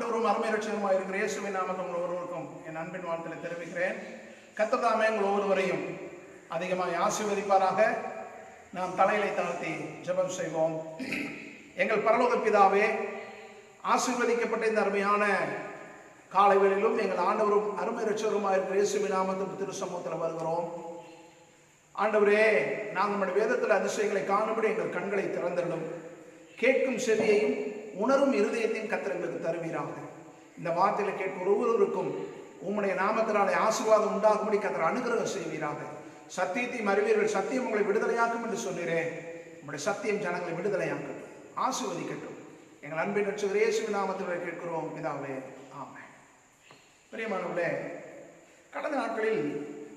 ஆண்டவரும் அருமை இரட்சகருமாய் இருக்கிற இயேசுவின் நாமத்தில் ஒவ்வொருவருக்கும் என் அன்பின் வாழ்த்துக்களை தெரிவிக்கிறேன். கர்த்தர் தாமே உங்கள் ஒவ்வொருவரையும் அதிகமாக ஆசீர்வதிப்பாராக. நாம் தலையிலை தாழ்த்தி ஜெபம் செய்வோம். எங்கள் பரலோக பிதாவே, ஆசீர்வதிக்கப்பட்ட இந்த அருமையான காலை வேளையிலும் எங்கள் ஆண்டவரும் அருமை இரட்சகருமாய் இருக்கிற இயேசுவின் நாமத்தில் திரு சமூகத்தில் வருகிறோம். ஆண்டவரே, நாங்கள் நம்முடைய வேதத்தில் அதிசயங்களை காணும்படி எங்கள் கண்களை திறந்திருந்தோம். கேட்கும் செவியையும் உணரும் இருதயத்தையும் கர்த்தர் எங்களுக்கு தருவீராக. இந்த வார்த்தையில கேட்கும் ஒவ்வொருவருக்கும் உம்முடைய நாமத்தினாலே ஆசீர்வாதம் உண்டாகும்படி கர்த்தர் அனுகிரகம் செய்வீராக. சத்தியத்தையும் அறிவீர்கள், சத்தியம் உங்களை விடுதலையாக்கும் என்று சொன்னீரே. உங்களுடைய சத்தியம் ஜனங்களை விடுதலையாக்கட்டும், ஆசீர்வதிக்கட்டும். எங்கள் அன்பின் இரட்சகர் இயேசுவின் நாமத்தில் கேட்கிறோம் பிதாவே, ஆமென். பிரியமானவர்களே, கடந்த நாட்களில்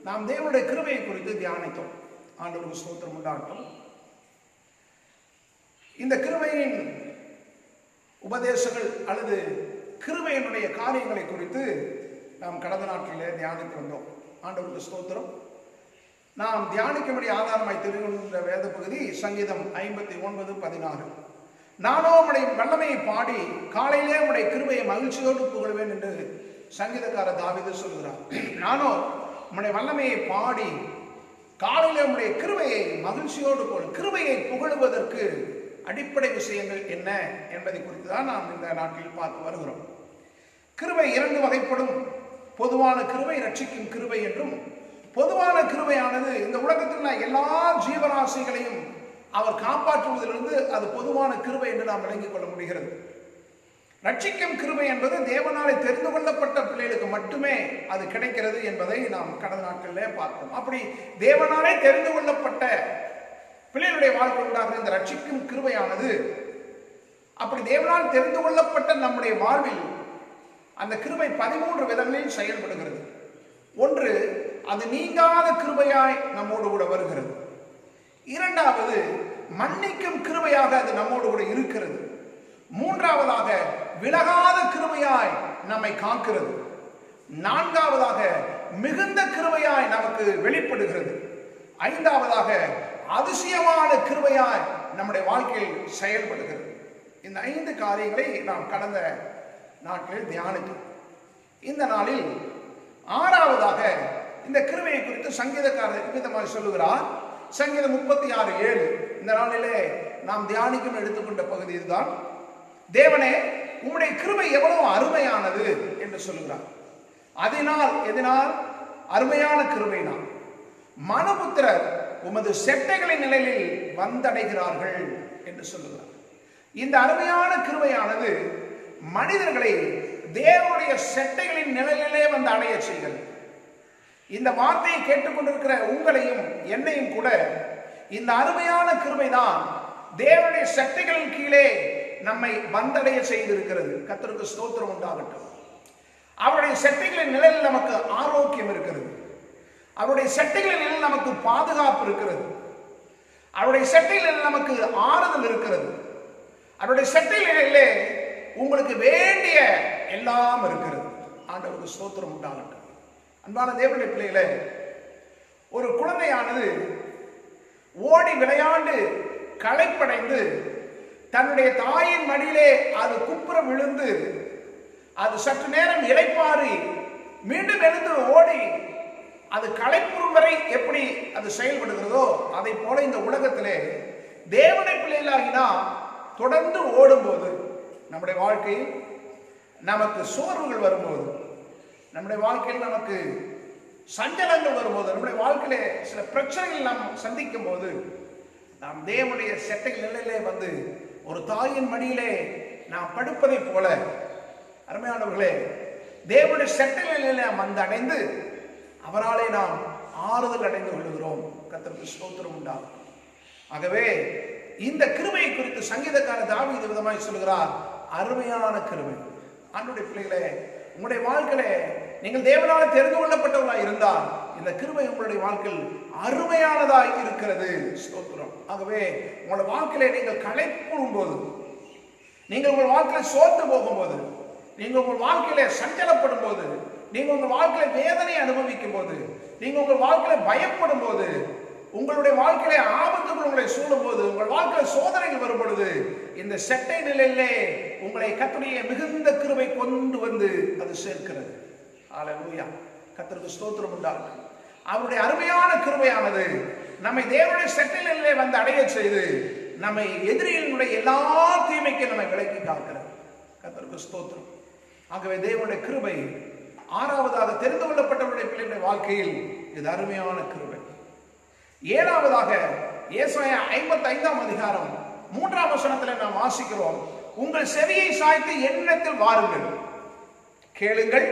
நாம் தேவனுடைய கிருபையை குறித்து தியானித்தோம். ஆண்டவருக்கு ஸ்தோத்திரம் உண்டாகட்டும். இந்த கிருபையின் உபதேசங்கள் அல்லது கிருபையினுடைய காரியங்களை குறித்து நாம் கடந்த நாட்களிலே தியானித்து வந்தோம். ஆண்டவருக்கு ஸ்தோத்திரம். நாம் தியானிக்கும்படி ஆதாரமாய் தெரிகின்ற வேத பகுதி சங்கீதம் 59:16. நானோ உம்முடைய வல்லமையை பாடி காலையிலே உம்முடைய கிருபையை மகிழ்ச்சியோடு புகழ்வேன் என்று சங்கீதக்காரர் தாவீது சொல்கிறார். நானோ உம்முடைய வல்லமையை பாடி காலையிலே உம்முடைய கிருபையை மகிழ்ச்சியோடு புகழ். கிருபையை புகழுவதற்கு அடிப்படை விஷயங்கள் என்ன என்பதை குறித்து தான் நாம் இந்த நாட்டில் பார்த்து வருகிறோம். கிருபை இரண்டு வகைப்படும். பொதுவான கிருபை, ரட்சிக்கும் கிருபை என்றும். பொதுவான கிருபையானது இந்த உலகத்தில் உள்ள எல்லா ஜீவராசிகளையும் அவர் காப்பாற்றுவதிலிருந்து அது பொதுவான கிருபை என்று நாம் விளங்கிக் கொள்ள முடிகிறது. ரட்சிக்கும் கிருபை என்பது தேவனாலே தெரிந்து கொள்ளப்பட்ட பிள்ளைகளுக்கு மட்டுமே அது கிடைக்கிறது என்பதை நாம் கடந்த நாட்களிலே பார்த்தோம். அப்படி தேவனாலே தெரிந்து கொள்ளப்பட்ட பிள்ளைகளுடைய வாழ்க்கை உண்டாகிற இந்த ரட்சிக்கும் கிருபையானது, அப்படி தேவனால் தெரிந்து கொள்ளப்பட்ட நம்முடைய வாழ்வில் அந்த கிருபை 13 விதங்களில் செயல்படுகிறது. ஒன்று, அது நீங்காத கிருபையாய் நம்மோடு கூட வருகிறது. இரண்டாவது, மன்னிக்கும் கிருபையாக அது நம்மோடு கூட இருக்கிறது. மூன்றாவதாக, விலகாத கிருபையாய் நம்மை காக்கிறது. நான்காவதாக, மிகுந்த கிருபையாய் நமக்கு வெளிப்படுகிறது. ஐந்தாவதாக, அதிசயமான கிருபையாய் நம்முடைய வாழ்க்கையில் செயல்படுகிறது. இந்த 5 காரியங்களை நாம் கடந்த நாட்களில் தியானித்தோம். இந்த நாளில் 6ஆவதாக இந்த கிருபையை குறித்து சங்கீதக்காரர் விதமாக சொல்லுகிறார். சங்கீதம் 36:7 இந்த நாளிலே நாம் தியானிக்கும் எடுத்துக்கொண்ட பகுதி இதுதான். தேவனே, உம்முடைய கிருபை எவ்வளவு அருமையானது என்று சொல்லுகிறார். எதனால் அருமையான கிருபையினால் மனுபுத்திரர் உமது செட்டைகளின் நிலையில் வந்தடைகிறார்கள் என்று சொல்லுகிறார். இந்த அருமையான கிருபையானது மனிதர்களை தேவனுடைய செட்டைகளின் நிலையிலே வந்து அடைய செய்கிறது. இந்த வார்த்தையை கேட்டுக்கொண்டிருக்கிற உங்களையும் என்னையும் கூட இந்த அருமையான கிருபை தான் தேவனுடைய செட்டைகளின் கீழே நம்மை வந்தடைய செய்திருக்கிறது. கர்த்தருக்கு ஸ்தோத்திரம் உண்டாகட்டும். அவருடைய செட்டைகளின் நிலையில் நமக்கு ஆரோக்கியம் இருக்கிறது. அவருடைய செட்டைகளில் நமக்கு பாதுகாப்பு இருக்கிறது. அவருடைய செட்டைகளில் நமக்கு ஆறுதல் இருக்கிறது. அவருடைய செட்டைகளிலே உங்களுக்கு வேண்டிய எல்லாம் இருக்கிறது. ஆண்டவருக்கு ஸ்தோத்திரம் உண்டாகட்டும். அன்பான தேவனுடைய பிள்ளைகளே, ஒரு குழந்தையானது ஓடி விளையாண்டு களைப்படைந்து தன்னுடைய தாயின் மடியிலே அது குப்புற விழுந்து அது சற்று நேரம் இளைப்பாறி மீண்டும் எழுந்து ஓடி அது களைப்புறும் வரை எப்படி அது செயல்படுகிறதோ அதை போல இந்த உலகத்திலே தேவனுடைய பிள்ளைகளாகினா தொடர்ந்து ஓடும்போது நம்முடைய வாழ்க்கையில் நமக்கு சோர்வுகள் வரும்போது, நம்முடைய வாழ்க்கையில் நமக்கு சஞ்சலங்கள் வரும்போது, நம்முடைய வாழ்க்கையிலே சில பிரச்சனைகள் நாம் சந்திக்கும் போது நாம் தேவனுடைய செட்டைகள் நிலையிலே வந்து ஒரு தாயின் மடியிலே நாம் படுப்பதை போல, அருமையானவர்களே, தேவனுடைய செட்டைகள் நிலையிலே நாம் வந்து அடைந்து அவராலே நாம் ஆறுதல் அடைந்து கொள்கிறோம். கர்த்தருக்கு ஸ்தோத்திரம் உண்டாகும். ஆகவே இந்த கிருபையை குறித்து சங்கீதக்காரர் தாவீது விதமாய் சொல்கிறார், அருமையான கிருபை. ஆண்டவருடைய பிள்ளைகளே, உங்களுடைய வாழ்க்கையிலே நீங்கள் தேவனால தெரிந்து கொள்ளப்பட்டவர்களாக இருந்தால் இந்த கிருபை உங்களுடைய வாழ்க்கையில் அருமையானதாய் இருக்கிறது. ஸ்தோத்திரம். ஆகவே உங்களுடைய வாழ்க்கையிலே நீங்கள் களைப்புறும் போது, நீங்கள் உங்கள் வாழ்க்கையில சோர்ந்து போகும்போது, நீங்கள் உங்கள் வாழ்க்கையிலே சஞ்சலப்படும் போது, நீங்கள் உங்கள் வாழ்க்கையில வேதனை அனுபவிக்கும் போது, நீங்கள் உங்கள் வாழ்க்கையில பயப்படும் போது, உங்களுடைய வாழ்க்கையிலே ஆபத்துகள் உங்களை சூழும் போது, உங்கள் வாழ்க்கையில சோதனைகள் வரும் பொழுது, இந்த செட்டை நிலையிலே உங்களை கர்த்தருடைய மிகுந்த கிருபை கொண்டு அது சேர்க்கிறது. ஹல்லேலூயா, கர்த்தருக்கு ஸ்தோத்திரம் உண்டாகட்டும். அவருடைய அருமையான கிருபையானது நம்மை தேவனுடைய செட்டிலே வந்து அடைய செய்து நம்மை எதிரியினுடைய எல்லா தீமைக்கும் நம்மை விலக்கி காக்கிறது. கர்த்தருக்கு ஸ்தோத்திரம். ஆகவே தேவனுடைய கிருபை ஆறாவதாக தெரிந்து கொள்ளப்பட்டவருடைய பிள்ளைகளுடைய வாழ்க்கையில் இது அருமையான கிருபை. ஏழாவதாக ஏசாயா 55ஆம் அதிகாரம் 3ஆம் வசனத்தில் நாம் வாசிக்கிறோம், உங்கள் செவியை சாய்த்து என்னிடத்தில் வாருங்கள், கேளுங்கள்,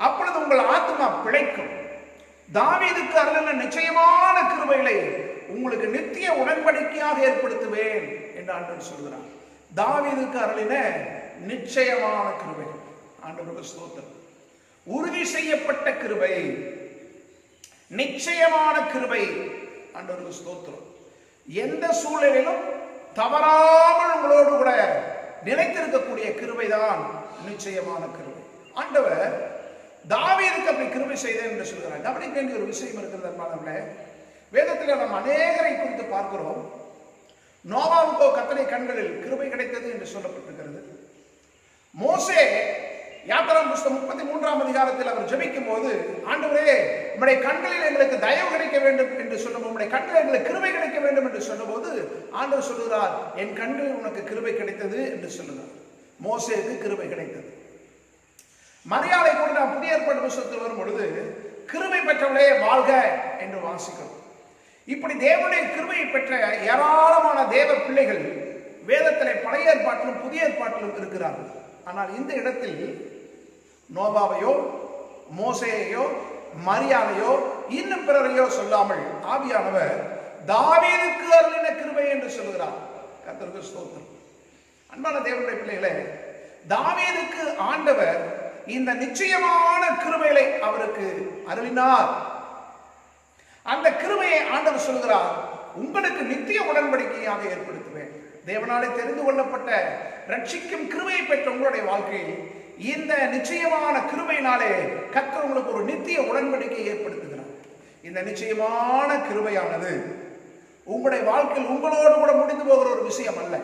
அப்பொழுது உங்கள் ஆத்துமா பிழைக்கும். தாவீதுக்கு அருளின நிச்சயமான கிருபைகளை உங்களுக்கு நித்திய உடன்படிக்கையாக ஏற்படுத்துவேன் என்று ஆண்டவர் சொல்கிறார். தாவீதுக்கு அருளின நிச்சயமான கிருபை, ஆண்டவருக்கு ஸ்தோத்திரம். உறுதி செய்யப்பட்ட கிருபை, நிச்சயமான கிருபை, ஆண்டவருக்கு ஸ்தோத்திரம். எந்த சூழ்நிலையிலும் தவறாமல் உங்களோடு கூட நிலைத்திருக்கக்கூடிய கிருபைதான் நிச்சயமான கிருபை. ஆண்டவர் தாவீதுக்கு அப்படி கிருபை செய்தேன் என்று சொல்கிறார். கவனிக்க வேண்டிய ஒரு விஷயம் இருக்கிறது அன்பானவர்களே. வேதத்தில் நாம் அநேகரை குறித்து பார்க்கிறோம். நோவாவுக்கோ கர்த்தருடைய கண்களில் கிருபை கிடைத்தது என்று சொல்லப்பட்டிருக்கிறது. மோசே யாத்திராம் புஸ்தகம் 33ஆம் அதிகாரத்தில் அவர் ஜெபிக்கும் போது, ஆண்டவரே உம்முடைய கண்களில் எங்களுக்கு தயவு கிடைக்க வேண்டும் என்று சொல்லும், உம்முடைய கண்களில் எங்களுக்கு கிருபை கிடைக்க வேண்டும் என்று சொல்லும்போது ஆண்டவர் சொல்லுகிறார், என் கண்களில் உனக்கு கிருபை கிடைத்தது என்று சொல்லுகிறார். மோசேக்கு கிருபை கிடைத்தது. மரியாதை கூட நாம் புதிய ஏற்பாடு புத்தகத்தில் வரும் பொழுது கிருபை பெற்றவளே வாழ்க என்று வாசிக்கிறோம். இப்படி தேவனுடைய கிருபையை பெற்ற ஏராளமான தேவ பிள்ளைகள் வேதத்திலே பழைய ஏற்பாட்டிலும் புதிய ஏற்பாட்டிலும் இருக்கிறார்கள். ஆனால் இந்த இடத்தில் நோவாவையோ மோசேயையோ மரியாதையோ இன்னும் பிறரையோ சொல்லாமல் ஆவியானவர் தாவீதுக்கு அருளின கிருபை என்று சொல்கிறார். கர்த்தருக்கு ஸ்தோத்திரம். அன்பான தேவனுடைய பிள்ளைகளே, தாவீதுக்கு ஆண்டவர் இந்த நிச்சயமான கிருபைகளை அவருக்கு அருளினார். அந்த கிருபையை ஆண்டவர் சொல்கிறார், உங்களுக்கு நித்திய உடன்படிக்கையாக ஏற்படுத்துவேன். தேவனாலே தெரிந்து கொள்ளப்பட்ட ரட்சிக்கும் கிருபையை பெற்ற உங்களுடைய வாழ்க்கையில் இந்த நிச்சயமான கிருபையினாலே கர்த்தர் உங்களுக்கு ஒரு நித்திய உடன்படிக்கையை ஏற்படுத்துகிறார். இந்த நிச்சயமான கிருபையானது உங்களுடைய வாழ்க்கையில் உங்களோடு கூட முடிந்து போகிற ஒரு விஷயம் அல்ல.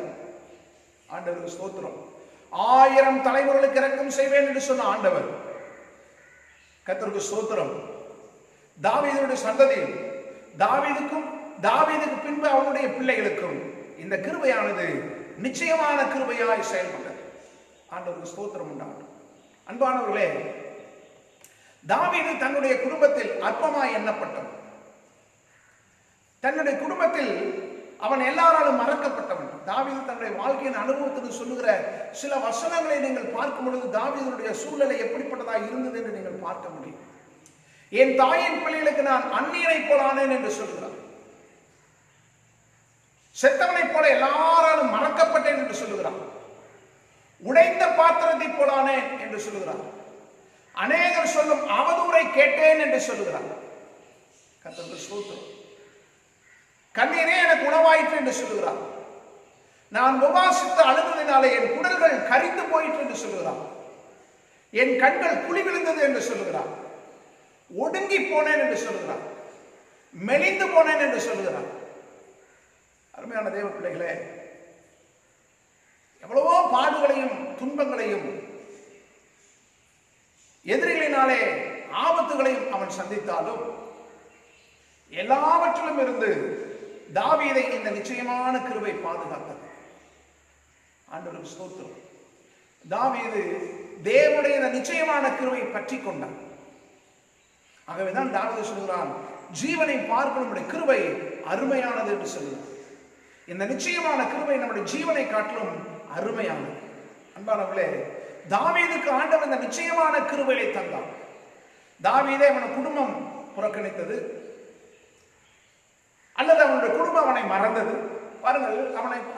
ஆண்டவருக்கு ஸ்தோத்திரம். 1000 தலைமுறைகளுக்கு இரக்கம் செய்வேன் என்று சொன்ன ஆண்டவர், கர்த்தருக்கு ஸ்தோத்திரம், தாவீதுடைய சந்ததியில் தாவீதுக்கு பின்பு அவனுடைய பிள்ளைகளுக்கும் இந்த கிருபையானது நிச்சயமான கிருபையாய் செயல்பட்டது. ஆண்டவருக்கு ஸ்தோத்திரம் உண்டாகும். அன்பானவர்களே, தாவீது தன்னுடைய குடும்பத்தில் அற்பமாய் எண்ணப்பட்டவன். தன்னுடைய குடும்பத்தில் அவன் எல்லாராலும் மறக்கப்பட்டவன். தாவீது தன்னுடைய வாழ்க்கையின் அனுபவத்தில் சொல்லுகிற சில வசனங்களை நீங்கள் பார்க்கும் பொழுது தாவீதுடைய சூழ்நிலை எப்படிப்பட்டதாக இருந்தது என்று நீங்கள் பார்க்க முடியும். என் தாயின் பிள்ளைகளுக்கு நான் அந்நியனை போலானேன் என்று சொல்கிறார். செத்தவனை போல எல்லாராலும் மறக்கப்பட்டேன் என்று சொல்லுகிறார். உடைந்த பாத்திரத்தை போலானேன் என்று சொல்லுகிறார். அநேகர் சொல்லும் அவதூறை கேட்டேன் என்று சொல்லுகிறார். கர்த்தருக்கு ஸ்தோத்திரம். கண்ணீரே எனக்கு உணவாயிற்று என்று சொல்லுகிறார். நான் உபவாசித்து அழுததினாலே என் குடல்கள் கரிந்து போயிற்று என்று சொல்லுகிறார். என் கண்கள் குழி விழுந்தது என்று சொல்லுகிறார். ஒடுங்கி போனேன் என்று சொல்லுகிறார். மெலிந்து போனேன் என்று சொல்லுகிறார். அருமையான தேவ பிள்ளைகளே, எவ்வளவோ பாடுகளையும் துன்பங்களையும் எதிரிகளினாலே ஆபத்துகளையும் அவன் சந்தித்தாலும் எல்லாவற்றிலும் இருந்து தாவீதை இந்த நிச்சயமான கிருபை பாதுகாத்தது. ஆண்டவருக்கு ஸ்தோத்திரம். தாவீது தேவனுடைய இந்த நிச்சயமான கிருபையை பற்றி கொண்டான். ஆகவேதான் தாவீது சொல்கிறான், ஜீவனை பார்க்கணும் கிருபை அருமையானது என்று சொல்கிறார். இந்த நிச்சயமான கிருபை நம்முடைய ஜீவனை காட்டிலும் அருமையானது. அன்பானவர்களே, தாவீதுக்கு ஆண்டவர் இந்த நிச்சயமான கிருபையை தந்தான். தாவீதை அவனுடைய குடும்பம் புறக்கணித்தது அல்லது அவனுடைய குடும்பம் அவனை மறந்தது. பாருங்கள்,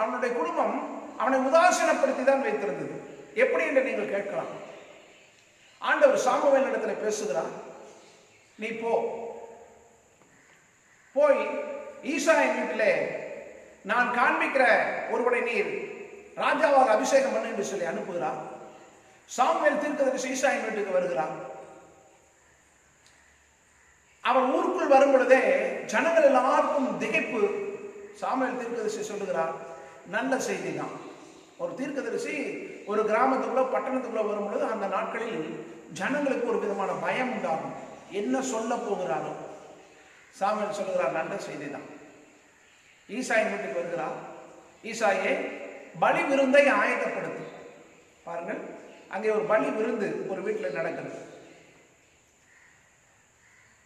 அவனுடைய குடும்பம் அவனை உதாசீனப்படுத்தி தான் வைத்திருந்தது. எப்படி என்று நீங்கள் கேட்கலாம். ஆண்டவர் சாமுவேல் இடத்துல பேசுகிறார், நீ போய் ஈசாயின் வீட்டிலே நான் காண்பிக்கிற ஒருவனை நீர் ராஜாவாக அபிஷேகம் பண்ணு என்று சொல்லி அனுப்புகிறார். சாமுவேல் தீர்க்கதரிசி ஈசாயின் வீட்டுக்கு வருகிறார். அவர் ஊருக்குள் வரும் பொழுதே ஜனங்கள் எல்லாருக்கும் திகைப்பு. சாமுவேல் தீர்க்கதரிசி சொல்லுகிறார், நல்ல செய்தி தான். ஒரு தீர்க்கதரிசி ஒரு கிராமத்துக்குள்ள பட்டணத்துக்குள்ள வரும்பொழுது அந்த நாட்களில் ஜனங்களுக்கு ஒரு விதமான பயம் உண்டாகும். என்ன சொல்ல போகிறாரோ. சாமுவேல் சொல்லுகிறார், நல்ல செய்தி தான். ஈசாயின் வீட்டுக்கு வருகிறார். ஈசாயே, பலி விருந்தை ஆயத்தப்படுத்து. பாருங்கள், அங்கே ஒரு பலி விருந்து ஒரு வீட்டில் நடக்கிறது.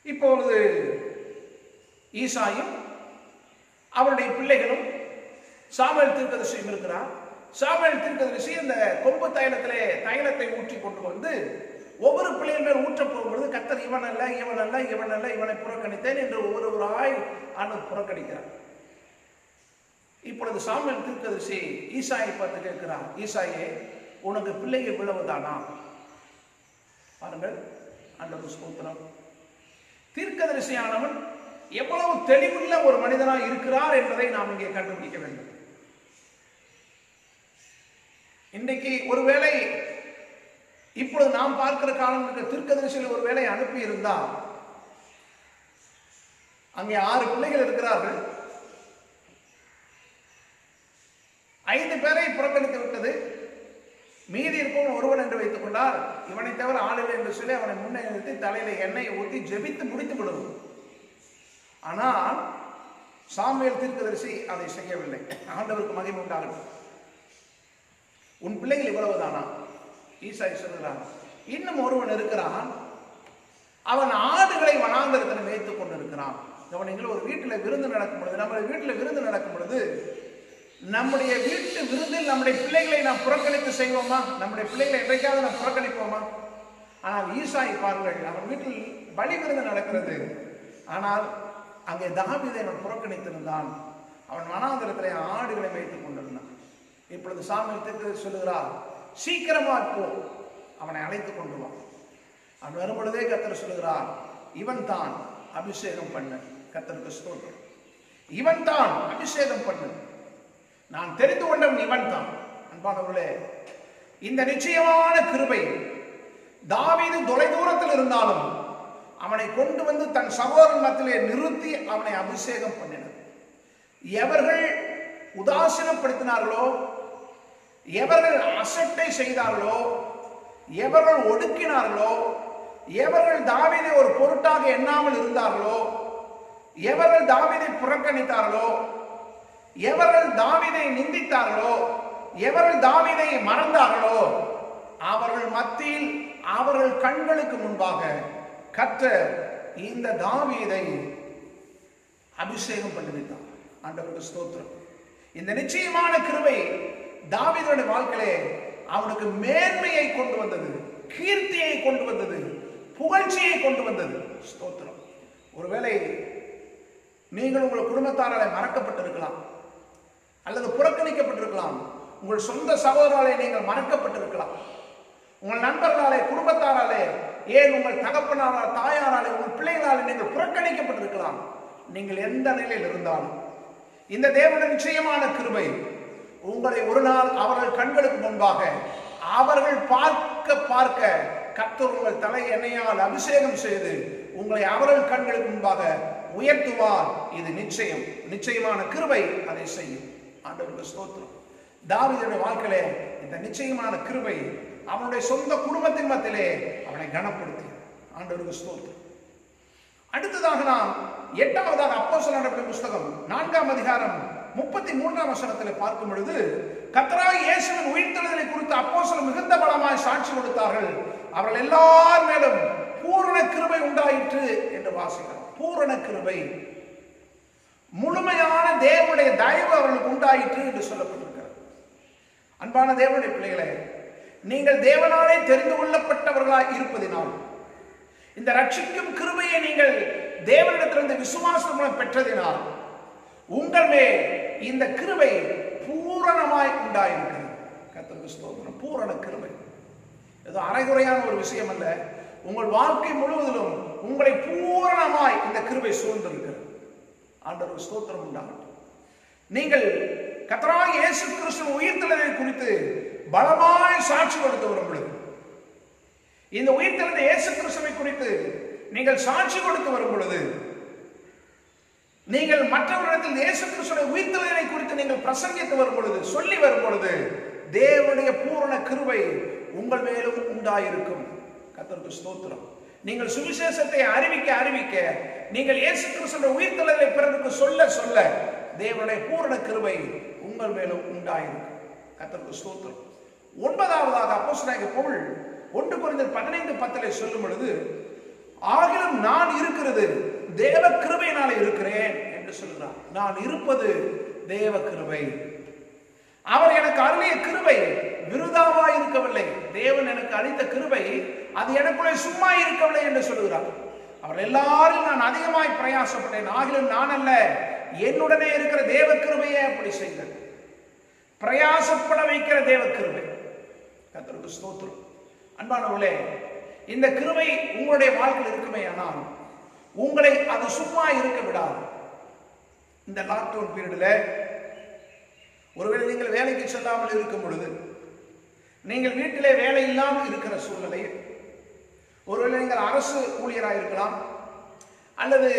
இப்பொழுது ஈசாயும் அவருடைய பிள்ளைகளும் சாமுவேல் தீர்க்கதரிசியும் இருக்கிறார். சாமுவேல் தீர்க்கதரிசி அந்த கொம்பு தைலத்திலே தைலத்தை ஊற்றி கொண்டு வந்து ஒவ்வொரு பிள்ளைகள் மேல் ஊற்ற போகும்பொழுது கர்த்தர் இவன் அல்ல, இவன் அல்ல, இவன் அல்ல, இவனை புறக்கணித்தேன் என்று ஒவ்வொருவராய் ஆண்டவர் புறக்கணிக்கிறார். இப்பொழுது சாமுவேல் தீர்க்கதரிசி ஈசாயை பார்த்து கேட்கிறார், ஈசாயே, உனக்கு பிள்ளைகள் விழவுதானா? பாருங்கள், ஆண்டவர் ஸ்தோத்திரம். தீர்க்கதரிசியானவன் எவ்வளவு தெளிவுள்ள ஒரு மனிதனாக இருக்கிறார் என்பதை நாம் இங்கே கண்டுபிடிக்க வேண்டும். இன்றைக்கு ஒருவேளை இப்பொழுது நாம் பார்க்கிற காலம் தீர்க்கதரிசியில் ஒருவேளை அனுப்பி இருந்தால் அங்கே 6 பிள்ளைகள் இருக்கிறார்கள். 5 பேரை புறக்கணித்து விட்டது. மீதி இருக்கும் ஒருவன் என்று வைத்துக் கொண்டால் இவனை தவிர ஆளில்லை என்று சொல்லி அவனை முன்னே நிறுத்தி தலையில எண்ணெயை ஊற்றி ஜெபித்து முடித்து விடுவோம். ஆனால் சாமுவேல் தீர்க்கதரிசி அதை செய்யவில்லை. ஆண்டவருக்கு மகிமை உண்டாகட்டும். உன் பிள்ளைகள் இவ்வளவுதானா? ஈசாய் சொல்கிறான், இன்னும் ஒருவன் இருக்கிறான், அவன் ஆடுகளை வனாந்தரத்தில் மேய்த்துக் கொண்டிருக்கிறான். கவனிங்கள், ஒரு வீட்டில் விருந்து நடக்கும் பொழுது, நம்முடைய வீட்டில் விருந்து நடக்கும் பொழுது நம்முடைய வீட்டு விருந்தில் நம்முடைய பிள்ளைகளை நாம் புறக்கணித்து செய்வோமா? நம்முடைய பிள்ளைகளை என்றைக்காவது நாம் புறக்கணிப்போமா? ஆனால் ஈசாய் பாருங்கள், அவன் வீட்டில் பலி விருந்து நடக்கிறது. ஆனால் அங்கே தாவீதை அவன் புறக்கணித்திருந்தான். அவன் வனாந்தரத்திலே ஆடுகளை வைத்துக் கொண்டிருந்தான். இப்பொழுது சாமுவேல் தீர்க்கதரிசி சொல்லுகிறார், சீக்கிரமா போ, அவனை அழைத்துக் கொண்டு வா. அவன் வரும்பொழுதே கர்த்தர் சொல்லுகிறார், இவன் தான் அபிஷேகம் பண்ணு. கர்த்தருக்கு ஸ்தோத்திரம். இவன் தான் அபிஷேகம் பண்ணு, நான் தெரிந்து கொண்டவன் இவன் தான். அன்பானவர்களே, இந்த நிச்சயமான கிருபை தாவீது தொலை தூரத்தில் இருந்தாலும் அவனை கொண்டு வந்து தன் சகோதரத்திலே நிறுத்தி அவனை அபிஷேகம் பண்ணினார். எவர்கள் உதாசீனப்படுத்தினார்களோ, எவர்கள் அசட்டை செய்தார்களோ, எவர்கள் ஒடுக்கினார்களோ, எவர்கள் தாவீதை ஒரு பொருட்டாக எண்ணாமல் இருந்தார்களோ, எவர்கள் தாவீதை புறக்கணித்தார்களோ, எவர்கள் தாவீதை நிந்தித்தார்களோ, எவர்கள் தாவீதை மறந்தார்களோ, அவர்கள் மத்தியில் அவர்கள் கண்களுக்கு முன்பாக கர்த்தர் இந்த தாவீதை அபிஷேகம் பண்ணிவிட்டார். ஆண்டவருக்கு ஸ்தோத்திரம். இந்த நிச்சயமான கிருபை தாவீதுடைய வாழ்க்கையிலே அவனுக்கு மேன்மையை கொண்டு வந்தது, கீர்த்தியை கொண்டு வந்தது, புகழ்ச்சியை கொண்டு வந்தது. ஸ்தோத்திரம். ஒருவேளை நீங்கள் உங்கள் குடும்பத்தாராலே மறக்கப்பட்டிருக்கலாம், அல்லது புறக்கணிக்கப்பட்டிருக்கலாம். உங்கள் சொந்த சகோதராலே நீங்கள் மறக்கப்பட்டிருக்கலாம். உங்கள் நண்பர்களாலே, குடும்பத்தாராலே, ஏன் உங்கள் தகப்பனாரால், தாயாராலே, உங்கள் பிள்ளைகளாலே நீங்கள் புறக்கணிக்கப்பட்டிருக்கலாம். நீங்கள் எந்த நிலையில் இருந்தாலும் இந்த தேவனுடைய நிச்சயமான கிருபை உங்களை ஒரு நாள் அவர்கள் கண்களுக்கு முன்பாக அவர்கள் பார்க்க பார்க்க கர்த்தர் உங்கள் தலை எண்ணெயால் அபிஷேகம் செய்து உங்களை அவர்கள் கண்களுக்கு முன்பாக உயர்த்துவார். இது நிச்சயம். நிச்சயமான கிருபை அதை செய்யும். ஆண்டவருக்கு ஸ்தோத்திரம். தாவீதுடைய வாழ்க்கையிலே இந்த நிச்சயமான கிருபை அவனுடைய சொந்த குடும்பத்தின் மத்தியிலே அவனை கனப்படுத்தி. ஆண்டவருக்கு ஸ்தோத்திரம். அடுத்ததாக நாம் 8வதாக அப்போஸ்தலர் புத்தகம் 4ஆம் அதிகாரம் 33ஆம் வசனத்தில் பார்க்கும் பொழுது கர்த்தராகிய இயேசுவின் உயிர்த்தெழுதலை குறித்து அப்போஸ்தலர் மிகுந்த பலமாய் சாட்சி கொடுத்தார்கள். அவர்கள் எல்லார் மேலும் பூரண கிருபை உண்டாயிற்று என்று வாசிக்கிறோம். பூரண கிருபை, முழுமையான தேவனுடைய தயவு அவர்களுக்கு உண்டாயிற்று என்று சொல்லப்பட்டிருக்கிறது. அன்பான தேவனுடைய பிள்ளைகளே, நீங்கள் தேவனாலே தெரிந்து கொள்ளப்பட்டவர்களாய் இருப்பதினால், இந்த ரட்சிக்கும் கிருபையை நீங்கள் தேவனிடத்திலிருந்து விசுவாசம் மூலம் பெற்றதினால் உங்கள் மேல் இந்த கிருபை பூரணமாய் உண்டாயிருக்கிறது. கர்த்தருக்கு ஸ்தோத்திரம். பூரண கிருபை ஏதோ அரைகுறையான ஒரு விஷயம் அல்ல. உங்கள் வாழ்க்கை முழுவதிலும் உங்களை பூரணமாய் இந்த கிருபை சூழ்ந்திருக்கிறது. ஆண்டவருக்கு ஸ்தோத்திரம் உண்டாகட்டும். நீங்கள் கர்த்தராகிய இயேசு கிறிஸ்துவின் உயிர்த்தெழுதலை குறித்து பலமாய் சாட்சி கொடுத்து வரும் பொழுது, இந்த உயிர்த்தெழுந்த இயேசு கிறிஸ்துவை குறித்து நீங்கள் சாட்சி கொடுத்து வரும் பொழுது, நீங்கள் மற்றவர்களிடத்தில் இயேசு கிறிஸ்துவின் உயிர்த்தெழுதலை குறித்து நீங்கள் பிரசங்கித்து வரும் பொழுது, சொல்லி வரும் பொழுது, தேவனுடைய பூரண கிருபை உங்கள் மேலும் உண்டாயிருக்கும். கர்த்தருக்கு ஸ்தோத்திரம். நீங்கள் சுவிசேஷத்தை அறிவிக்க அறிவிக்க, நீங்கள் இயேசு கிறிஸ்துவின் உயிர்த்தெழுதலை பிறருக்கு சொல்ல சொல்ல தேவனுடைய பூரண கிருபை உங்கள் மேலும் உண்டாயிருக்கும். கர்த்தருக்கு ஸ்தோத்திரம். ஒன்பதாவதாக அப்போஸ்தலனாகிய பவுல் 1 கொரிந்தியர் 15:10 சொல்லும் பொழுது, ஆகிலும் நான் இருக்கிறது தேவ கிருபையினாலே இருக்கிறேன் என்று சொல்கிறார். நான் இருப்பது தேவ கிருபை. அவர் எனக்கு அருளிய கிருபை விருதாவா இருக்கவில்லை. தேவன் எனக்கு அளித்த கிருபை அது எனக்குள்ளே சும்மா இருக்கவில்லை என்று சொல்கிறார். அவர் எல்லாரும் நான் அதிகமாய் பிரயாசப்பட்டேன், ஆகிலும் நான் அல்ல, என்னுடனே இருக்கிற தேவ கிருபையே அப்படி செய்தது. பிரயாசப்பட வைக்கிற தேவ கிருபை. கர்த்தருக்கு ஸ்தோத்திரம். அன்பானவர்களே, இந்த கிருபை உங்களுடைய வாழ்க்கையில் இருக்குமே ஆனால் உங்களை அது சும்மா இருக்க விடாது. இந்த லாக்டவுன் பீரியட்ல ஒருவேளை நீங்கள் வேலைக்கு செல்லாமல் இருக்கும் பொழுது, நீங்கள் வீட்டிலே வேலை இல்லாமல் இருக்கிற சூழ்நிலையில், ஒருவேளை நீங்கள் அரசு ஊழியராக இருக்கலாம், அல்லது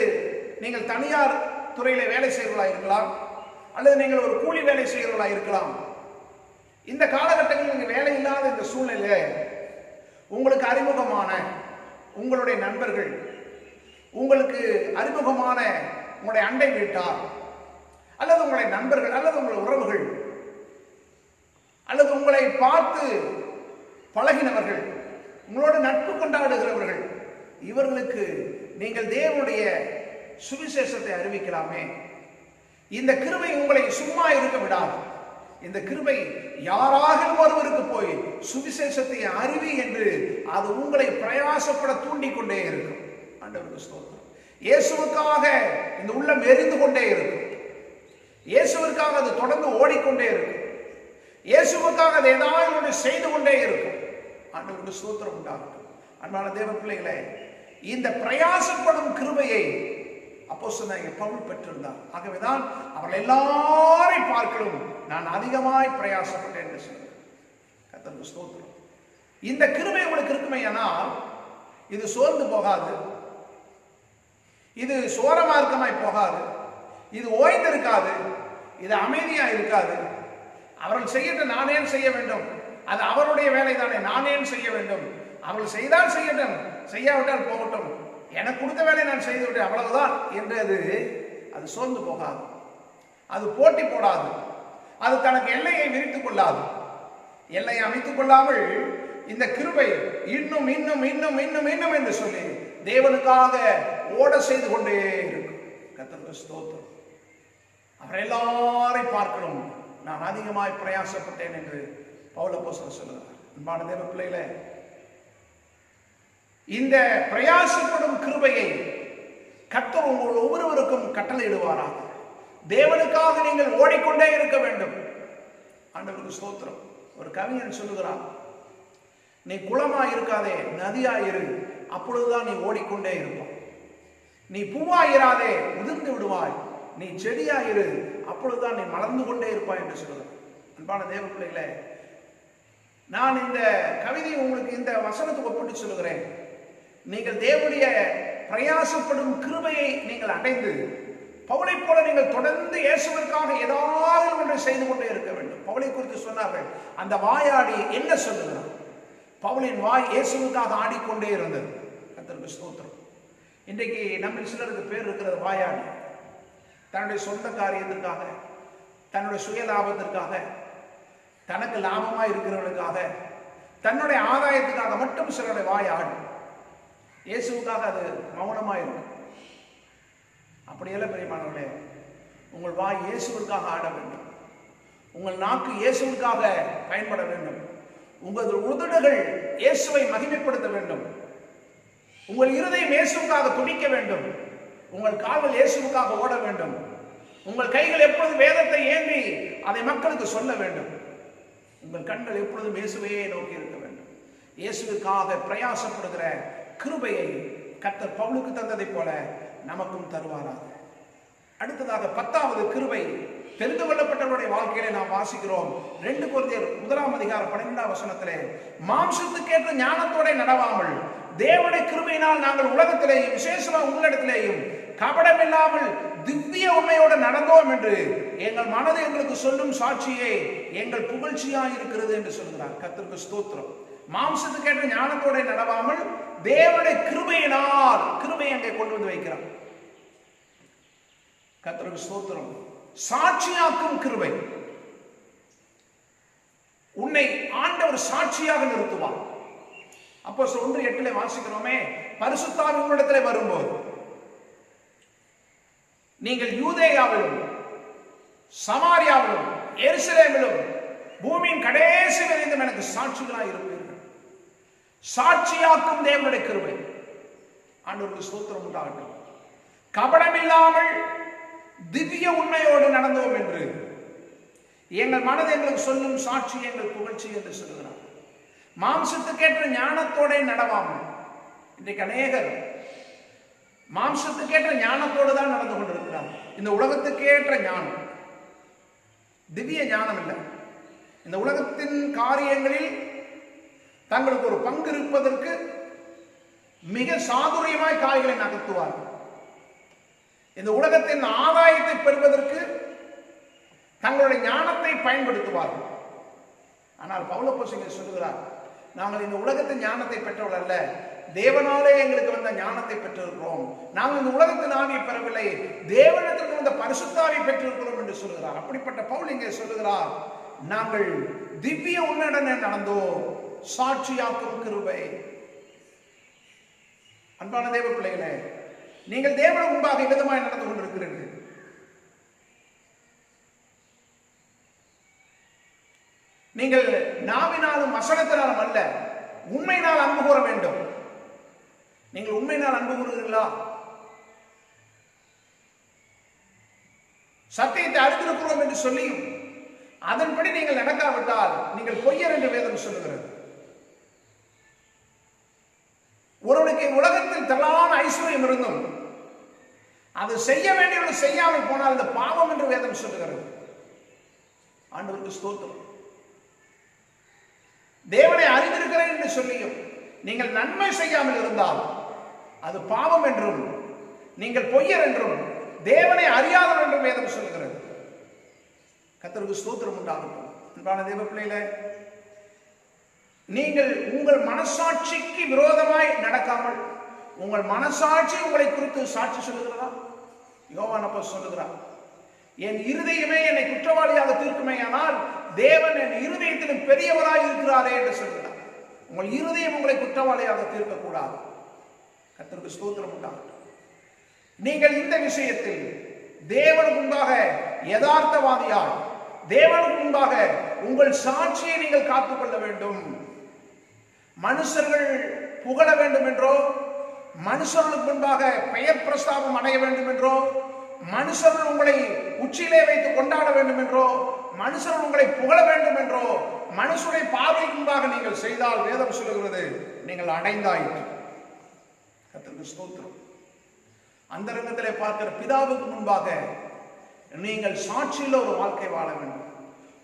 நீங்கள் தனியார் துறையில வேலை செய்கிறவர்களாக இருக்கலாம், அல்லது நீங்கள் ஒரு கூலி வேலை செய்கிறவர்களாக இருக்கலாம். இந்த காலகட்டங்களில் நீங்கள் வேலை இல்லாத இந்த சூழ்நிலையில உங்களுக்கு அறிமுகமான உங்களுடைய நண்பர்கள், உங்களுக்கு அறிமுகமான உங்களுடைய அண்டை வீட்டார், அல்லது உங்களுடைய நண்பர்கள், அல்லது உங்களுடைய உறவுகள், அல்லது உங்களை பார்த்து பழகினவர்கள், உங்களோட நட்பு கொண்டாடுகிறவர்கள், இவர்களுக்கு நீங்கள் தேவனுடைய சுவிசேஷத்தை அறிவிக்கலாமே. இந்த கிருபை உங்களை சும்மா இருக்க விடாது. இந்த கிருபை யாராகிலும் ஒருவருக்கு போய் சுவிசேஷத்தை அறிவி என்று அது உங்களை பிரயாசப்பட தூண்டிக் கொண்டே இருக்கும். ஆண்டவருக்கு ஸ்தோத்திரம். இயேசுவுக்காக இந்த உள்ளம் எரிந்து கொண்டே இருக்கும். இயேசுவிற்காக அது தொடர்ந்து ஓடிக்கொண்டே இருக்கும். இயேசுவுக்காக அதை ஏதாவது ஒன்று செய்து கொண்டே இருக்கும். ஆண்டவருக்கு ஸ்தோத்திரம் உண்டாகட்டும். அன்பான தேவ பிள்ளைகளே, இந்த பிரயாசப்படும் கிருபையை அப்போஸ்தலனாகிய பவுல் பெற்றிருந்தார். ஆகவேதான் அவர்கள் எல்லாரையும் பார்க்கலும் நான் அதிகமாய் பிரயாசப்பட்டேன் என்று சொன்னார். கர்த்தருக்கு ஸ்தோத்திரம். இந்த கிருபை உங்களுக்கு இருக்குமையானால் இது சோர்ந்து போகாது, இது சோரமார்க்கமாய் போகாது, இது ஓய்ந்து இருக்காது, இது அமைதியா இருக்காது. அவர்கள் செய்யட்டும், நான் ஏன் செய்ய வேண்டும், அது அவருடைய வேலை தானே, நான் ஏன் செய்ய வேண்டும், அவர்கள் செய்தால் செய்யட்டும், செய்யாவிட்டால் போகட்டும், எனக்கு கொடுத்த வேலையை நான் செய்து விட்டேன் அவ்வளவுதான் என்று அது சோர்ந்து போகாது, அது போட்டி போடாது, அது தனக்கு எல்லையை விரித்துக் கொள்ளாது. எல்லையை அமைத்துக் கொள்ளாமல் இந்த கிருபை இன்னும் இன்னும் இன்னும் இன்னும் இன்னும் என்று சொல்லி தேவனுக்காக ஓட செய்து கொண்டே இருக்கும். கர்த்தருக்கு ஸ்தோத்திரம். அவர் எல்லாரையும் பார்க்கணும் நான் அதிகமாய் பிரயாசப்பட்டேன் என்று பவுல் அப்போஸ்தலன் சொல்லுகிறார். அன்பான தேவ பிள்ளைகளே, இந்த பிரயாசப்படும் கிருபையை கர்த்தர் உங்கள் ஒவ்வொருவருக்கும் கட்டளையிடுவாராக. தேவனுக்காக நீங்கள் ஓடிக்கொண்டே இருக்க வேண்டும். ஆண்டவருக்கு ஸ்தோத்திரம். ஒரு கவிஞன் சொல்லுகிறான், நீ குளமா இருக்காதே, நதியாயிரு, அப்பொழுதுதான் நீ ஓடிக்கொண்டே இருப்பாய். நீ பூவாயிராதே, உதிர்ந்து விடுவாய். நீ செடியாயிரு, அப்பொழுதுதான் நீ மலர்ந்து கொண்டே இருப்பாய் என்று சொல்லுகிறார். அன்பான தேவ பிள்ளைகளே, நான் இந்த கவிதையை உங்களுக்கு இந்த வசனத்துக்கு ஒப்பிட்டு சொல்லுகிறேன். நீங்கள் தேவனுடைய பிரயாசப்படும் கிருபையை நீங்கள் அடைந்து பவுலை போல நீங்கள் தொடர்ந்து இயேசுவிற்காக ஏதாவது ஒன்றை செய்து கொண்டே இருக்க வேண்டும். பவுலை குறித்து சொன்னார்கள், அந்த வாயாடி என்ன சொல்லுகிறார்? பவுலின் வாய் இயேசுவுக்காக ஆடிக்கொண்டே இருந்தது. கர்த்தருக்கு ஸ்தோத்திரம். இன்றைக்கு நம்ம சிலருக்கு பேர் இருக்கிறது வாயாடி. தன்னுடைய சொந்த காரியத்திற்காக, தன்னுடைய சுய லாபத்திற்காக, தனக்கு லாபமாக இருக்கிறவர்களுக்காக, தன்னுடைய ஆதாயத்துக்காக மட்டும் சிலருடைய வாய் ஆடும். இயேசுவுக்காக அது மௌனமாக இருக்கும். அப்படியெல்லாம் பிரியமானவர்களே, உங்கள் வாய் இயேசுவிற்காக ஆட வேண்டும். உங்கள் நாக்கு இயேசுவிற்காக பயன்பட வேண்டும். உங்கள் உதடுகள் இயேசுவை மகிமைப்படுத்த வேண்டும். உங்கள் இருதயம் இயேசுவுக்காக துடிக்க வேண்டும். உங்கள் கால்கள் இயேசுவுக்காக ஓட வேண்டும். உங்கள் கைகள் எப்பொழுது வேதத்தை ஏந்தி அதை மக்களுக்கு சொல்ல வேண்டும். உங்கள் கண்கள் எப்பொழுதும் இயேசுவையே நோக்கி இருக்க வேண்டும். இயேசுவுக்காக பிரயாசப்படுகிற கிருபையை கர்த்தர் பவுலுக்கு தந்ததை போல நமக்கும் தருவாராக. அடுத்ததாக 10வது கிருபை தெரிந்து கொள்ளப்பட்டவருடைய வாழ்க்கையிலே நாம் வாசிக்கிறோம். 2 கொரிந்தியர் 1:12 மாம்சத்துக்கேற்ற ஞானத்தோட நடவாமல் தேவனுடைய கிருபையினால் நாங்கள் உலகத்திலேயும் விசேஷமாக உங்களிடத்திலேயும் கபடமில்லாமல் திவ்ய உண்மையோடு நடந்தோம் என்று எங்கள் மனது எங்களுக்கு சொல்லும் சாட்சியே எங்கள் புகழ்ச்சியாய் இருக்கிறது என்று சொல்கிறார். கர்த்தருக்கு ஸ்தோத்திரம். மாம்சத்துக்கு ஏற்ற ஞானத்தோட நடவாமல் தேவனுடைய கிருபையினால், கிருபை அங்கே கொண்டு வந்து வைக்கிறார். கர்த்தருக்கு ஸ்தோத்திரம். சாட்சியாக்கும் கிருபை. உன்னை ஆண்டவர் சாட்சியாக நிறுத்துவார். அப்போ 1:8 வாசிக்கிறோமே, பரிசுத்தாவி உங்களிடத்தில் வரும்போது நீங்கள் யூதேயாவிலும் சமாரியாவிலும் எருசலேமிலும் பூமியின் கடைசி வரைக்கும் எனக்கு சாட்சிகளாக இருப்பீர்கள். சாட்சியாக்கும் தேவனுடைய கிருபை. ஆண்டவருக்கு ஸ்தோத்திரம் உண்டாகட்டும். கபடம் இல்லாமல் திவ்ய உண்மையோடு நடந்தோம் என்று எங்கள் மனது எங்களுக்கு சொல்லும் சாட்சி எங்கள் புகழ்ச்சி என்று சொல்கிறார். மாம்சத்துக்கேற்ற ஞானத்தோட நடவாமல், இன்றைக்கு அநேகர் மாம்சத்துக்கேற்ற ஞானத்தோடு தான் நடந்து கொண்டிருக்கிறார். இந்த உலகத்துக்கேற்ற ஞானம், திவ்ய ஞானம் இல்லை. இந்த உலகத்தின் காரியங்களில் தங்களுக்கு ஒரு பங்கு இருப்பதற்கு மிக சாதுரியமாய் காய்களை நகர்த்துவார். இந்த உலகத்தின் ஆதாயத்தை பெறுவதற்கு தங்களுடைய ஞானத்தை பயன்படுத்துவார்கள். ஆனால் பவுலப்போஸ்தலன் சொல்கிறார், நாங்கள் இந்த உலகத்தின் ஞானத்தை பெற்றவர்கள் அல்ல, தேவனாலே எங்களுக்கு வந்த ஞானத்தை பெற்றிருக்கிறோம். நாங்கள் இந்த உலகத்தின் ஆவியை பெறவில்லை, தேவனிடத்திற்கு வந்த பரிசுத்தாவியை பெற்றிருக்கிறோம் என்று சொல்கிறார். அப்படிப்பட்ட பவுல் இங்கே சொல்லுகிறார், நாங்கள் திவ்ய உண்மையுடனே நடந்தோம். சாட்சியாக்கும் கிருபை. அன்பான தேவ பிள்ளைகளே, நீங்கள் தேவனுக்கு முன்பாக விதமாய் நடந்து கொண்டிருக்கிறீர்கள். நீங்கள் நாவினாலும் வசனத்தினாலும் அல்ல, உண்மையினால் அன்பு கூற வேண்டும். நீங்கள் உண்மையினால் அன்பு கூறுகிறீர்களா? சத்தியத்தை அறிந்திருக்கிறோம் என்று சொல்லியும் அதன்படி நீங்கள் நடக்காவிட்டால் நீங்கள் பொய்யர் என்று வேதம் சொல்லுகிறது. ஒருவனுக்கு உலகத்தில் திரளான ஐஸ்வர்யம் இருந்தும் அது செய்ய வேண்டியவர்கள் செய்யாமல் போனால் அது பாவம் என்று வேதம் சொல்லுகிறது. ஆண்டவருக்கு ஸ்தோத்திரம். தேவனை அறிந்திருக்கிறேன் என்று சொல்லியும் நீங்கள் நன்மை செய்யாமல் இருந்தால் அது பாவம் என்றும் நீங்கள் பொய்யர் என்றும் தேவனை அறியாதவர் என்றும் வேதம் சொல்கிறது. கர்த்தருக்கு ஸ்தோத்திரம் உண்டாகட்டும். அன்பான தேவ பிள்ளைகளே, நீங்கள் உங்கள் மனசாட்சிக்கு விரோதமாய் நடக்காமல், உங்கள் மனசாட்சி உங்களை குறித்து சாட்சி சொல்லுகிறதா? யோவான் அப்போஸ்தலன் சொல்லுகிறார், என் இருதயமே என்னை குற்றவாளியாக தீர்க்குமேயானால் தேவன் என் இருதயத்திலும் பெரியவராய் இருக்கிறாரே என்று சொல்கிறார். உங்கள் இருதயம் உங்களை குற்றவாளியாக தீர்க்கக்கூடாது. கர்த்தருக்கு ஸ்தோத்திரம் உண்டாகட்டும். நீங்கள் இந்த விஷயத்தில் தேவனுக்கு முன்பாக யதார்த்தவாதியாய், தேவனுக்கு முன்பாக உங்கள் சாட்சியை நீங்கள் காத்துக்கொள்ள வேண்டும். மனுஷர்கள் புகழ வேண்டும் என்றோ, மனுஷர்களுக்கு முன்பாக பெயர் பிரஸ்தாபம் அடைய வேண்டும் என்றோ, மனுஷர்கள் உங்களை உச்சியிலே வைத்து கொண்டாட வேண்டும் என்றோ, மனுஷர்கள் உங்களை புகழ வேண்டும் என்றோ, மனுஷருடைய பார்வைக்கு முன்பாக நீங்கள் செய்தால் வேதம் சொல்லுகிறது நீங்கள் அடைந்தாயிற்று. கர்த்தருக்கு ஸ்தோத்திரம். அந்தரங்கத்திலே பார்க்கிற பிதாவுக்கு முன்பாக நீங்கள் சாட்சியில் ஒரு வாழ்க்கை வாழ வேண்டும்.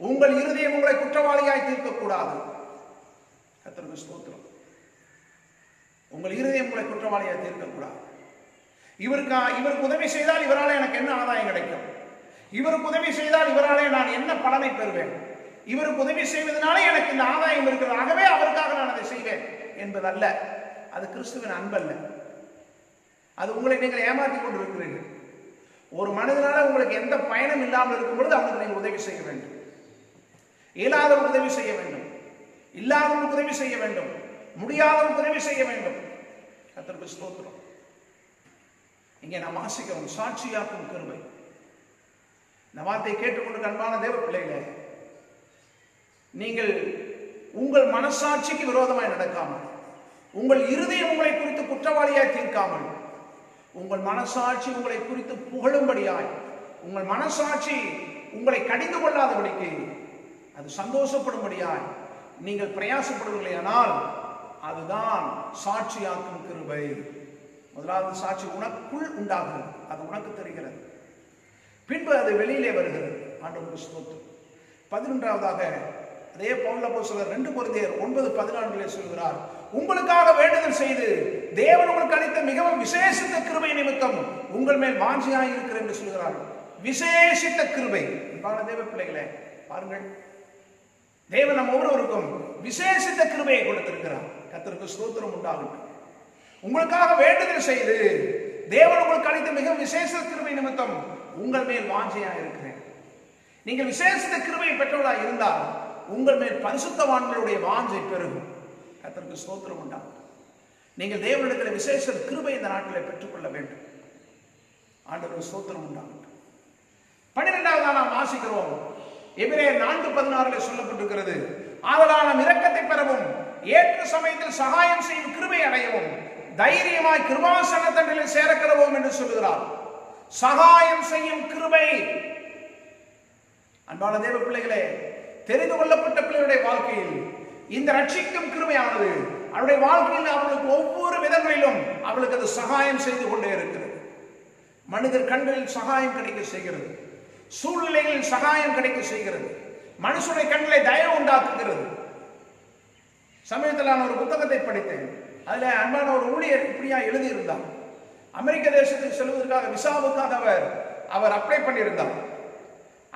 உங்கள் இருதயம் உங்களை குற்றவாளியாய் தீர்க்கக்கூடாது. கர்த்தருக்கு ஸ்தோத்திரம். உங்கள் இருதயம் உங்களை குற்றவாளியாய் தீர்க்கக்கூடாது. இவருக்கு உதவி செய்தால் இவரால் எனக்கு என்ன ஆதாயம் கிடைக்கும், இவருக்கு உதவி செய்தால் இவராலே நான் என்ன பலனை பெறுவேன், இவருக்கு உதவி செய்வதனாலே எனக்கு இந்த ஆதாயம் இருக்கிறது, ஆகவே அவருக்காக நான் அதை செய்வேன் என்பதல்ல. அது கிறிஸ்துவின் அன்பல்ல. அது உங்களை நீங்கள் ஏமாற்றிக் கொண்டிருக்கிறீர்கள். ஒரு மனிதனால உங்களுக்கு எந்த பயனும் இல்லாமல் இருக்கும் பொழுது அவனுக்கு நீங்கள் உதவி செய்ய வேண்டும். இயலாதவருக்கு உதவி செய்ய வேண்டும், இல்லாதவருக்கு உதவி செய்ய வேண்டும், முடியாதவருக்கு உதவி செய்ய வேண்டும். கர்த்தருக்கு ஸ்தோத்திரம். இங்கே நாம் வாசிக்கிறோம் சாட்சியாக்கும் கிருபை. இந்த வார்த்தையை கேட்டுக்கொண்டு அன்பான தேவ பிள்ளைகளே, நீங்கள் உங்கள் மனசாட்சிக்கு விரோதமாய் நடக்காமல், உங்கள் இருதயம் உங்களை குறித்து குற்றவாளியாய் தீர்க்காமல், உங்கள் மனசாட்சி உங்களை குறித்து புகழும்படியாய், உங்கள் மனசாட்சி உங்களை கடிந்து கொள்ளாதபடிக்கு அது சந்தோஷப்படும்படியாய் நீங்கள் பிரயாசப்படுவீர்களானால் அதுதான் சாட்சியாக்கும் கிருபை. முதலாவது சாட்சி உனக்குள் உண்டாகிறது, அது உனக்கு தெரிகிறது, பின்பு அது வெளியிலே வருகிறது. ஆண்டவருக்கு ஸ்தோத்திரம். 11ஆவதாக அதே பவுல் அப்போஸ்தலர் 2 கொரிந்தியர் 9:14 சொல்கிறார், உங்களுக்காக வேண்டுதல் செய்து தேவன் உங்களுக்கு அளித்த மிகவும் விசேஷித்த கிருபை நிமித்தம் உங்கள் மேல் வாஞ்சியாய் இருக்கிறேன் என்று சொல்கிறார். விசேஷித்த கிருபை. தேவ பிள்ளைகளே பாருங்கள், தேவன் நம்ம ஒவ்வொருவருக்கும் விசேஷித்த கிருபையை கொடுத்திருக்கிறார். கர்த்தருக்கு ஸ்தோத்திரம் உண்டாகட்டும். உங்களுக்காக வேண்டுதல் செய்து தேவன் உங்களுக்கு அளித்த மிக விசேஷ கிருபை நிமித்தம் உங்கள் மேல் வாஞ்சையா இருக்கிறேன். நீங்கள் விசேஷித்த கிருபையை பெற்றவர்களாக இருந்தால் உங்கள் மேல் பரிசுத்தவான்களுடைய வாஞ்சை பெருகும். கர்த்தருக்கு ஸ்தோத்திரம் உண்டாகட்டும். நீங்கள் தேவனிடத்தில் விசேஷ கிருபை இந்த நாட்டிலே பெற்றுக்கொள்ள வேண்டும். ஆண்டவருக்கு ஸ்தோத்திரம் உண்டாகட்டும். 12வது நாம் வாசிக்கிறோம், எபிரேயர் 4:16 சொல்லப்பட்டிருக்கிறது, ஆதலால் நாம் இரக்கத்தை பெறவும் ஏற்ற சமயத்தில் சகாயம் செய்யும் கிருபை அடையவும் தைரியமாய் கிருபாசனத்தண்டில் சேரக்கிறவோம் என்று சொல்லுகிறார். சகாயம் செய்யும் கிருபை. அன்பான தேவ பிள்ளைகளே, தெரிந்து கொள்ளப்பட்ட பிள்ளைகளுடைய வாழ்க்கையில் இந்த ரட்சிக்கும் கிருபையானது அவருடைய வாழ்க்கையில் அவர்களுக்கு ஒவ்வொரு விதங்களிலும் அவளுக்கு அது சகாயம் செய்து கொண்டே இருக்கிறது. மனிதர் கண்களில் சகாயம் கிடைக்க செய்கிறது, சூழ்நிலைகளில் சகாயம் கிடைக்க செய்கிறது, மனுஷனுடைய கண்களை தயவு உண்டாக்குகிறது. சமயத்தில் நான் ஒரு புத்தகத்தை படித்தேன். அதில் அன்பான ஒரு ஊழியர் இப்படியா எழுதியிருந்தார். அமெரிக்க தேசத்துக்கு செல்வதற்காக விசாவுக்காக அவர் அப்ளை பண்ணியிருந்தார்.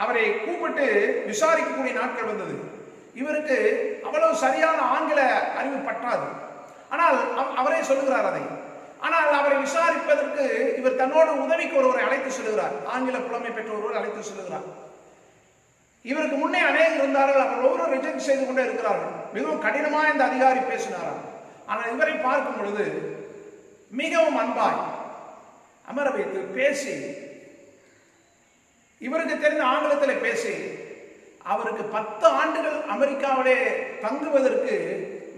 அவரை கூப்பிட்டு விசாரிக்கக்கூடிய நாட்கள் வந்தது. இவருக்கு அவ்வளவு சரியான ஆங்கில அறிவு பற்றாது. ஆனால் அவரே சொல்லுகிறார் அதை. ஆனால் அவரை விசாரிப்பதற்கு இவர் தன்னோடு உதவிக்கு ஒருவரை அழைத்து செல்கிறார். ஆங்கில புலமை பெற்ற ஒருவர் அழைத்து செல்கிறார். இவருக்கு முன்னே அநேகர் இருந்தார்கள். அவர் ஒவ்வொரு ரிஜெக்ட் செய்து கொண்டே இருக்கிறார்கள். மிகவும் கடினமாக இந்த அதிகாரி பேசினாராம். ஆனால் இவரை பார்க்கும் பொழுது மிகவும் அன்பாய் அமர வைத்து பேசி, இவருக்கு தெரிந்த ஆங்கிலத்தில் பேசி அவருக்கு 10 ஆண்டுகள் அமெரிக்காவிலே தங்குவதற்கு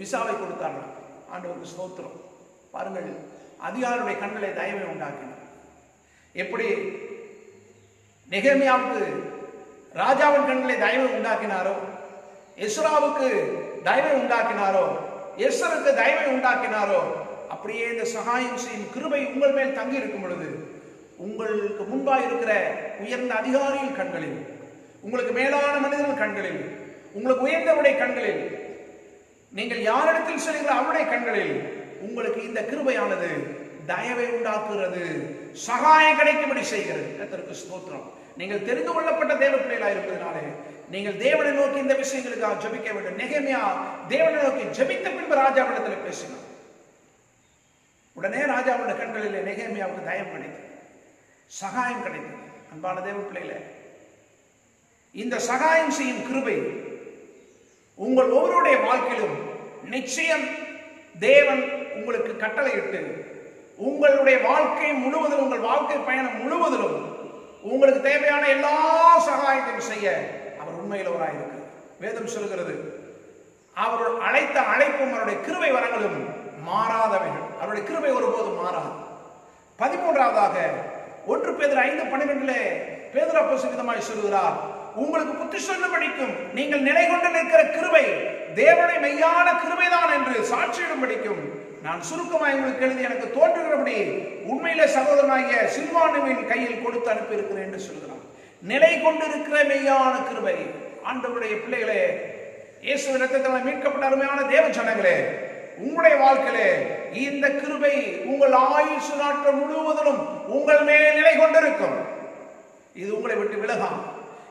விசாவை கொடுத்தார்கள். ஆண்டவருக்கு ஸ்தோத்திரம். பாருங்கள், அதிகாரியுடைய கண்களை தயவை உண்டாக்கினார். எப்படி நெகேமியாவுக்கு ராஜாவின் கண்களை தயவை உண்டாக்கினாரோ, எஸ்ராவுக்கு தயவை உண்டாக்கினாரோ, எஸ்ஸருக்கு தயவை உண்டாக்கினாரோ, அப்படியே இந்த சகாயம் செய்யும் கிருபை உங்கள் மேல் தங்கி இருக்கும் பொழுது உங்களுக்கு முன்பாக இருக்கிற உயர்ந்த அதிகாரியின் கண்களில், உங்களுக்கு மேலான மனிதர்கள் கண்களில், உங்களுக்கு உயர்ந்தவருடைய கண்களில், நீங்கள் யாரிடத்தில் செல்கிற அவருடைய கண்களில் உங்களுக்கு இந்த கிருபையானது தயவை உண்டாக்குகிறது, சகாயம் கிடைக்கும்படி செய்கிறது. கர்த்தருக்கு ஸ்தோத்திரம். நீங்கள் தெரிந்து கொள்ளப்பட்ட தேவ பிள்ளைகளாக இருப்பதனாலே நீங்கள் தேவனை நோக்கி இந்த விஷயங்களுக்காக ஜெபிக்க வேண்டும். நெகேமியா தேவனை நோக்கி ஜெபித்த பின்பு ராஜாவிடத்தில் பேசினார். உடனே ராஜாவுடைய கண்களிலே நெகேமியாவுக்கு தயவு கிடைத்தது, சகாயம் கிடைத்தது. அன்பான தேவ பிள்ளைகளே, இந்த சகாயம் செய்யும் கிருபை உங்கள் ஒவ்வொருடைய வாழ்க்கையிலும் நிச்சயம் தேவன் உங்களுக்கு கட்டளையிட்டு உங்களுடைய வாழ்க்கை முழுவதும், உங்கள் வாழ்க்கை பயணம் முழுவதிலும் உங்களுக்கு தேவையான எல்லா சகாயத்தையும் செய்ய அவர் உண்மையில் அவராயிருக்கிறார். வேதம் சொல்கிறது, அவர் அழைத்த அழைப்பும் அவருடைய கிருபை வரங்களும் மாறாதவைகள். அவருடைய கிருபை ஒருபோதும் மாறாது. 13வதாக 1 பேதுரு 5:12 பேதுரு அப்போஸ்தலன் சொல்கிறார், உங்களுக்கு புத்தி சொல்லும்படிக்கும் நீங்கள் நிலை கொண்டு நிற்கிற கிருபை தேவனுடைய மெய்யான கிருபைதான் என்று சாட்சியிடும்படிக்கும் நான் சுருக்கமாக உங்களுக்கு எழுதி எனக்கு தோன்றுகிறபடி உண்மையிலே சகோதரனாகிய சில்வானுவின் கையில் கொடுத்து அனுப்பி இருக்கிறேன் என்று சொல்கிறார். நிலை கொண்டிருக்கிற மெய்யான கிருபை. ஆண்டவருடைய பிள்ளைகளே, இயேசுவின் இரத்தத்தால் மீட்கப்பட்ட அருமையான தேவ ஜனங்களே, உங்களுடைய வாழ்க்கையிலே இந்த கிருபை உங்கள் ஆயுசு நாட்கள் முழுவதிலும் உங்கள் மேல் நிலை கொண்டிருக்கும். இது உங்களை விட்டு விலகாம்.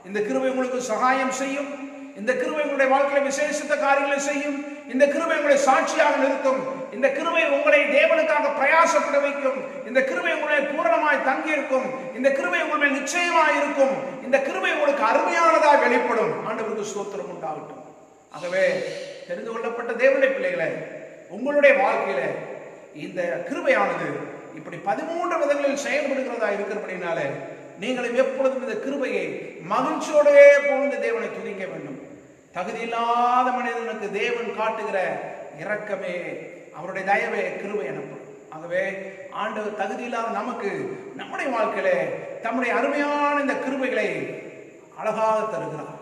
இந்த கிருபை உங்களுக்கு சகாயம் செய்யும். இந்த கிருபை உங்களுடைய வாழ்க்கையில விசேஷித்த காரியங்களை செய்யும். இந்த கிருபை உங்களை சாட்சியாக நிறுத்தும். இந்த கிருபை உங்களை தேவனுக்காக பிரயாசப்பட வைக்கும். இந்த கிருபை உங்களை பூரணமாய் தங்கி இருக்கும். இந்த கிருபை உங்கள் மேல் நிச்சயமாய் இருக்கும். இந்த கிருபை உங்களுக்கு அருமையானதாக வெளிப்படும். ஆண்டவருக்கு ஸ்தோத்திரம் உண்டாகட்டும். ஆகவே தெரிந்து கொள்ளப்பட்ட தேவனுடைய பிள்ளைகளை, உங்களுடைய வாழ்க்கையில இந்த கிருபையானது இப்படி 13 விதங்களில் செயல்படுகிறதா இருக்கிறபடினாலே நீங்களும் எப்பொழுதும் இந்த கிருபையை மகிழ்ச்சியோடே புகழ்ந்து தேவனை துதிக்க வேண்டும். தகுதி இல்லாத மனிதனுக்கு தேவன் காட்டுகிற இரக்கமே, அவருடைய தயவே கிருபை எனப்படும். ஆகவே ஆண்டவர் தகுதி இல்லாத நமக்கு நம்முடைய வாழ்க்கையில தம்முடைய அருமையான இந்த கிருபைகளை அழகாக தருகிறார்.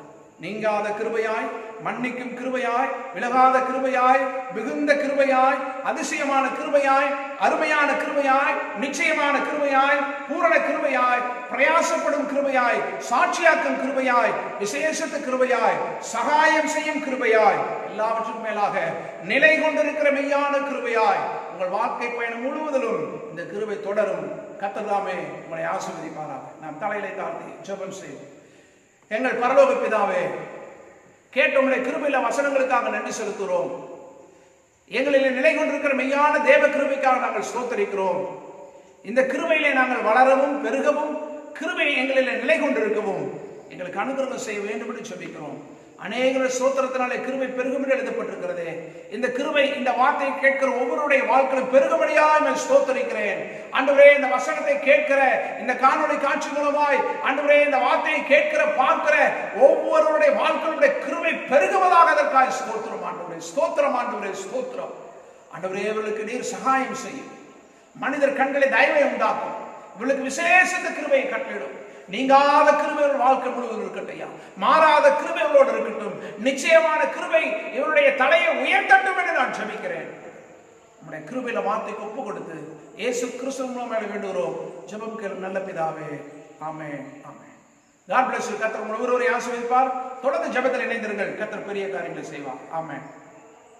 நீங்காத கிருபையாய், மன்னிக்கும் கிருபையாய், விலகாத கிருபையாய், மிகுந்த கிருபையாய், அதிசயமான கிருபையாய், அருமையான கிருபையாய், நிச்சயமான கிருபையாய், பூரண கிருபையாய், பிரயாசப்படும் கிருபையாய், சாட்சியாக்கும் கிருபையாய், விசேஷத்து கிருபையாய், சகாயம் செய்யும் கிருபையாய், எல்லாவற்றுக்கும் மேலாக நிலை கொண்டிருக்கிற மெய்யான கிருபையாய் உங்கள் வாழ்க்கை பயணம் முழுவதிலும் இந்த கிருபை தொடரும். கர்த்தர் தாமே உங்களை ஆசீர்வதிப்பாராக. நாம் தலையிலே தாழ்த்தி ஜெபம் செய்வோம். எங்கள் பரலோக பிதாவே, கேட்ட உம்முடைய கிருபையில வசனங்களுக்காக நன்றி செலுத்துகிறோம். எங்களிலே நிலை கொண்டிருக்கிற மெய்யான தேவ கிருபைக்காக நாங்கள் ஸ்தோத்திரிக்கிறோம். இந்த கிருபையிலே நாங்கள் வளரவும் பெருகவும், கிருபை எங்களிலே நிலை கொண்டிருக்கவும் எங்களுக்கு அனுகிரகம் செய்ய வேண்டும் என்று ஜெபிக்கிறோம். அநேக ஸ்தோத்திரத்தினாலே கிருபை பெருகும் என்று எழுதப்பட்டிருக்கிறதே. இந்த கிருபை இந்த வார்த்தையை கேட்கிற ஒவ்வொருடைய வாழ்க்கையிலும் பெருகும்படியாய் நான் ஸ்தோத்திரிக்கிறேன். ஆண்டவரே, இந்த வசனத்தை கேட்கிற, இந்த காணொளி காட்சி மூலமாய் ஆண்டவரே இந்த வார்த்தையை கேட்கிற பார்க்கிற ஒவ்வொருடைய வாழ்க்கையுடைய கிருபை பெருகுவதாக அதற்காக ஸ்தோத்திரம் ஆண்டவரே, ஸ்தோத்திரம் ஆண்டவரே, ஸ்தோத்திரம் ஆண்டவரே. இவர்களுக்கு நீர் சகாயம் செய்யும். மனிதர் கண்களை தயவை உண்டாக்கும். இவர்களுக்கு விசேஷ கிருபையை கட்டளிடும். நீங்காத கிருபை வாழ்க்கை முழுவதும் இருக்கட்டும். மாறாத கிருபை இவரோடு இருக்கட்டும். நிச்சயமான கிருபை இவருடைய தலையை உயர்த்தட்டும் என்று நான் ஜெபிக்கிறேன். நம்முடைய கிருபையில வார்த்தைக்கு ஒப்பு கொடுத்து இயேசு கிறிஸ்து மூலமாக வேண்டுகிறோம். ஜெபம் கேளும் நல்ல பிதாவே. ஆமென், ஆமென். God bless you. கர்த்தர் உங்களை ஒவ்வொருவரையும் ஆசீர்வதிப்பார். தொடர்ந்து ஜெபத்தில் இணைந்திருங்கள். கர்த்தர் பெரிய காரியங்களை செய்வார். ஆமென்.